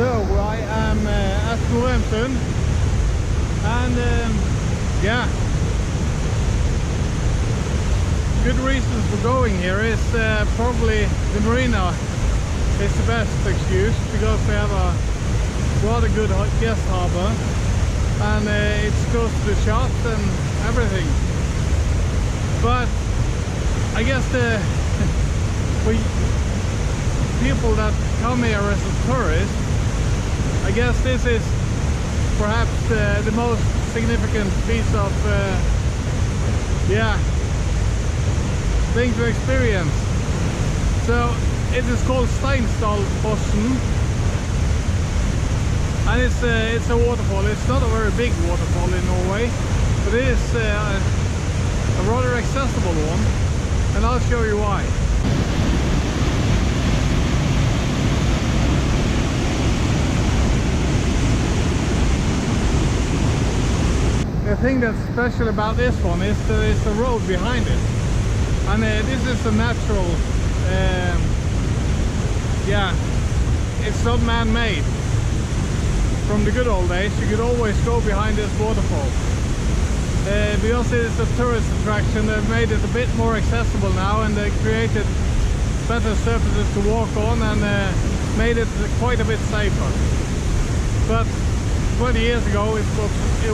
So I am at Norheimsund, and yeah, good reasons for going here is probably the marina is the best excuse, because we have a rather good guest harbor, and it's close to the shops and everything. But I guess for people that come here as a tourist, I guess this is perhaps the most significant piece of yeah, thing to experience. So it is called Strandebarm, and it's a waterfall. It's not a very big waterfall in Norway, but it is a rather accessible one, and I'll show you why. The thing that's special about this one is there is a road behind it, and this is a natural, yeah, it's not man-made. From the good old days you could always go behind this waterfall. Because it is a tourist attraction, they've made it a bit more accessible now, and they created better surfaces to walk on, and made it quite a bit safer. But 20 years ago it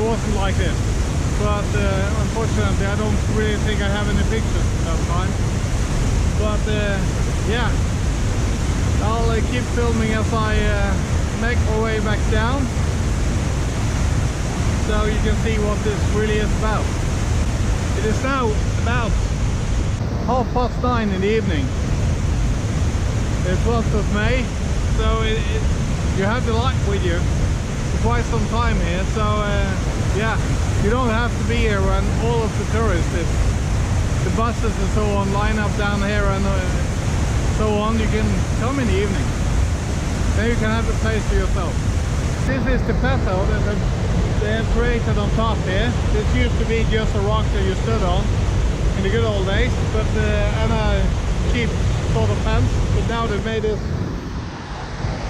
wasn't like this. But unfortunately I don't really think I have any pictures at that time. But yeah, I'll keep filming as I make my way back down, so you can see what this really is about. It is now about 9:30 in the evening. It's 12th of May, so you have the light with you for quite some time here. So yeah, you don't have to be here when all of the tourists, the buses and so on, line up down here and so on. You can come in the evening. Then you can have the place to yourself. This is the plateau that they have created on top here. This used to be just a rock that you stood on in the good old days, but and a cheap sort of fence. But now they've made this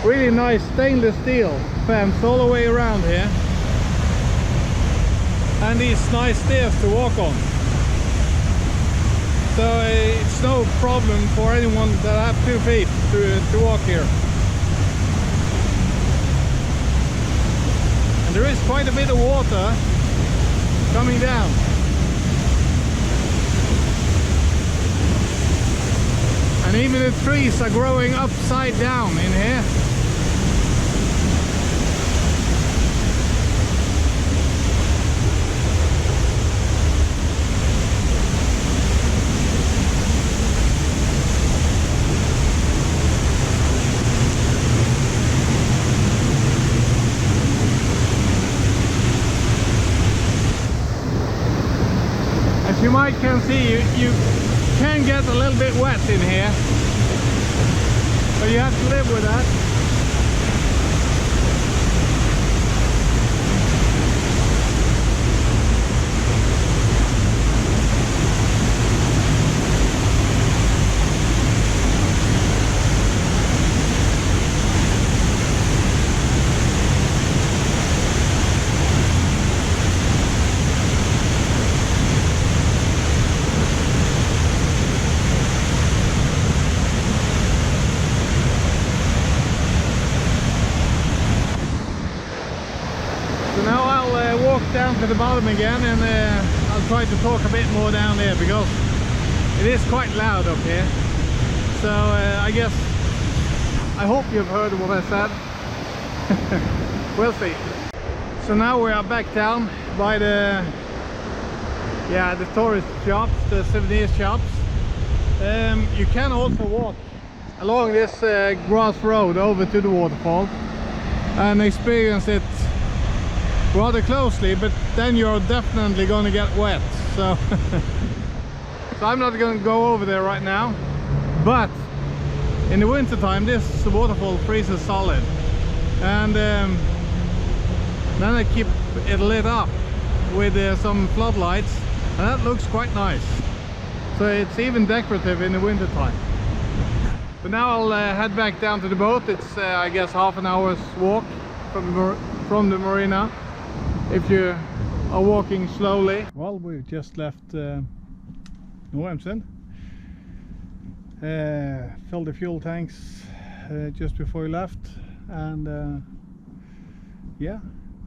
really nice stainless steel fence all the way around here, and these nice stairs to walk on. So it's no problem for anyone that have 2 feet to walk here. There is quite a bit of water coming down. And even the trees are growing upside down in here. As you might can see, you can get a little bit wet in here, so you have to live with that. Down to the bottom again, and I'll try to talk a bit more down there, because it is quite loud up here. So I hope you've heard what I said. We'll see. So now we are back down by the tourist shops, the souvenir shops. You can also walk along this grass road over to the waterfall and experience it rather closely, but then you're definitely going to get wet. So so I'm not going to go over there right now. But in the winter time this waterfall freezes solid, and then I keep it lit up with some floodlights, and that looks quite nice. So it's even decorative in the winter time. But now I'll head back down to the boat. It's I guess half an hour's walk from the marina if you are walking slowly. Well, we've just left Norheimsund. Filled the fuel tanks just before we left, and yeah,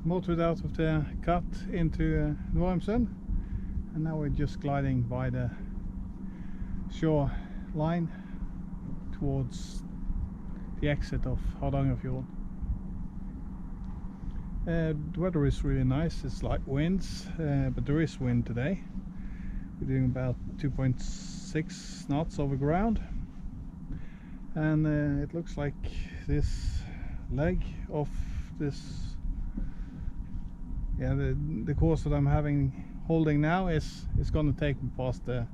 motored out of the cut into Norheimsund, and now we're just gliding by the shore line towards the exit of Hardanger. The weather is really nice. It's light winds, but there is wind today. We're doing about 2.6 knots over ground, and it looks like this leg of this, yeah, the course that I'm holding now is going to take me past the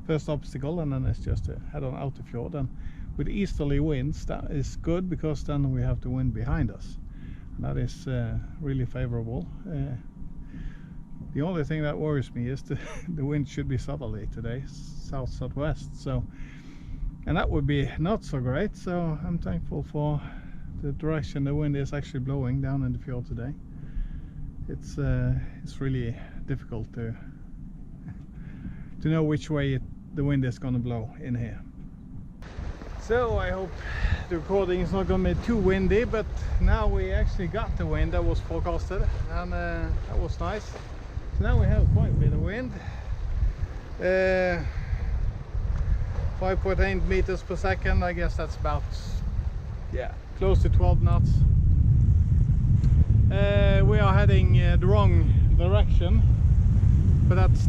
first obstacle, and then it's just to head on out the fjord. And with easterly winds, that is good, because then we have the wind behind us, and that is really favorable. The only thing that worries me is the wind should be southerly today, south-southwest, so, and that would be not so great. So I'm thankful for the direction the wind is actually blowing down in the fjord today. It's really difficult to know which way the wind is going to blow in here. So I hope the recording is not going to be too windy, but now we actually got the wind that was forecasted, and that was nice. So now we have quite a bit of wind, 5.8 meters per second. I guess that's about, yeah, close to 12 knots. We are heading the wrong direction, but that's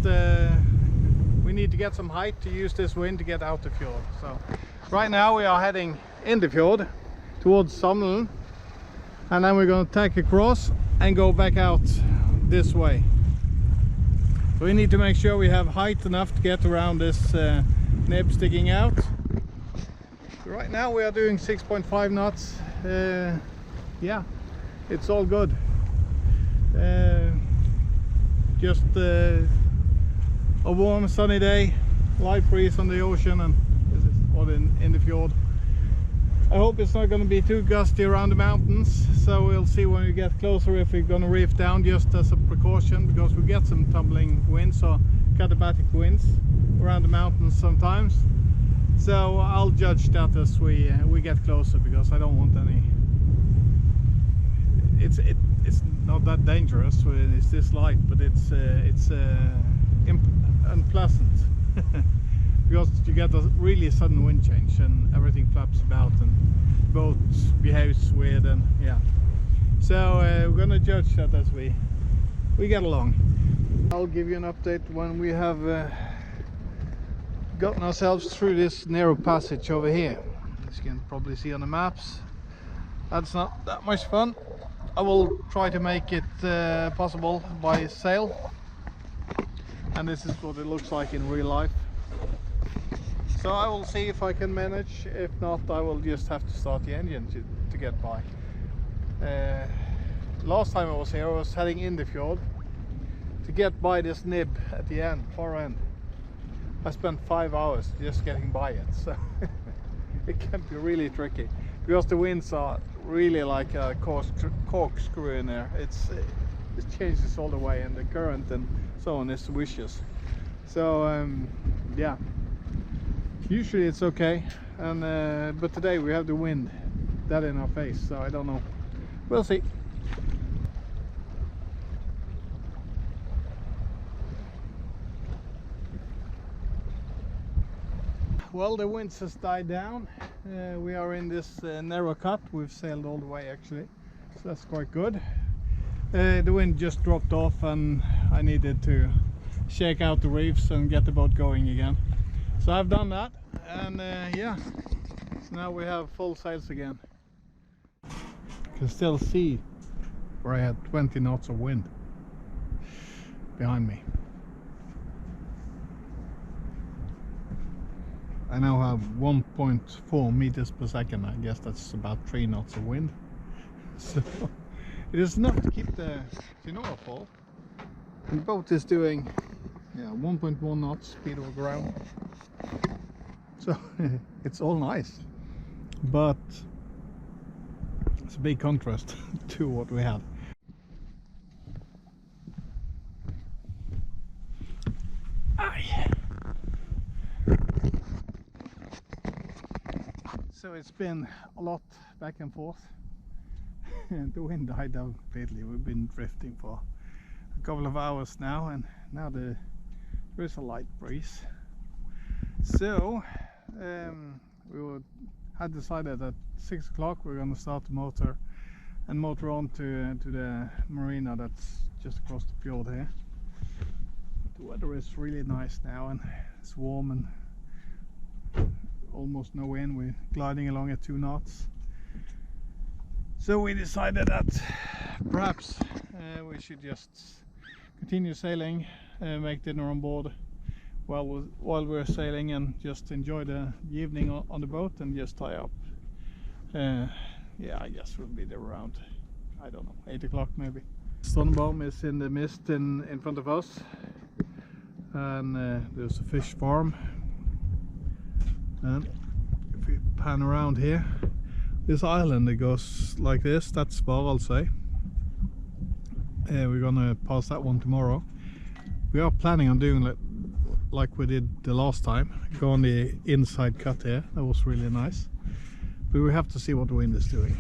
we need to get some height to use this wind to get out the fjord. So right now we are heading in the fjord towards Samlund, and then we're going to tack across and go back out this way. So we need to make sure we have height enough to get around this nib sticking out. So right now we are doing 6.5 knots. Yeah, it's all good. Just a warm sunny day, light breeze on the ocean, and this is all in the fjord. I hope it's not going to be too gusty around the mountains, so we'll see when we get closer if we're going to reef down, just as a precaution, because we get some tumbling winds or katabatic winds around the mountains sometimes. So I'll judge that as we get closer, because I don't want any. It's not that dangerous. It's this light, but it's unpleasant. Because you get a really sudden wind change and everything flaps about and boat behaves weird, and yeah. So we're gonna judge that as we get along. I'll give you an update when we have gotten ourselves through this narrow passage over here. As you can probably see on the maps, that's not that much fun. I will try to make it possible by sail, and this is what it looks like in real life. So I will see if I can manage. If not, I will just have to start the engine to get by. Last time I was here, I was heading in the fjord to get by this nib at the end, far end. I spent 5 hours just getting by it, so it can be really tricky, because the winds are really like a corkscrew in there. It changes all the way, and the current and so on is vicious. So yeah, usually it's okay, and but today we have the wind that in our face, so I don't know. We'll see. Well, the winds has died down. We are in this narrow cut. We've sailed all the way actually, so that's quite good. The wind just dropped off, and I needed to shake out the reefs and get the boat going again. So I've done that, and yeah, so now we have full sails again. You can still see where I had 20 knots of wind behind me. I now have 1.4 meters per second. I guess that's about 3 knots of wind. So it is enough to keep the Norheimsund. The boat is doing 1.1 knots speed over ground. So it's all nice. but it's a big contrast to what we had. So it's been a lot back and forth. The wind died down completely. We've been drifting for a couple of hours now, and now there is a light breeze. So had decided at 6 o'clock we're going to start the motor and motor on to the marina that's just across the fjord here. The weather is really nice now, and it's warm and almost no wind. We're gliding along at 2 knots. So we decided that perhaps we should just continue sailing, make dinner on board while we're sailing, and just enjoy the evening on the boat and just tie up. Yeah, I guess we'll be there around, I don't know, 8 o'clock maybe. Strandebarm is in the mist in front of us, and there's a fish farm. And if we pan around here, this island that goes like this, that's Bavaria. We're gonna pass that one tomorrow. We are planning on doing like we did the last time, go on the inside cut here. That was really nice, but we have to see what the wind is doing.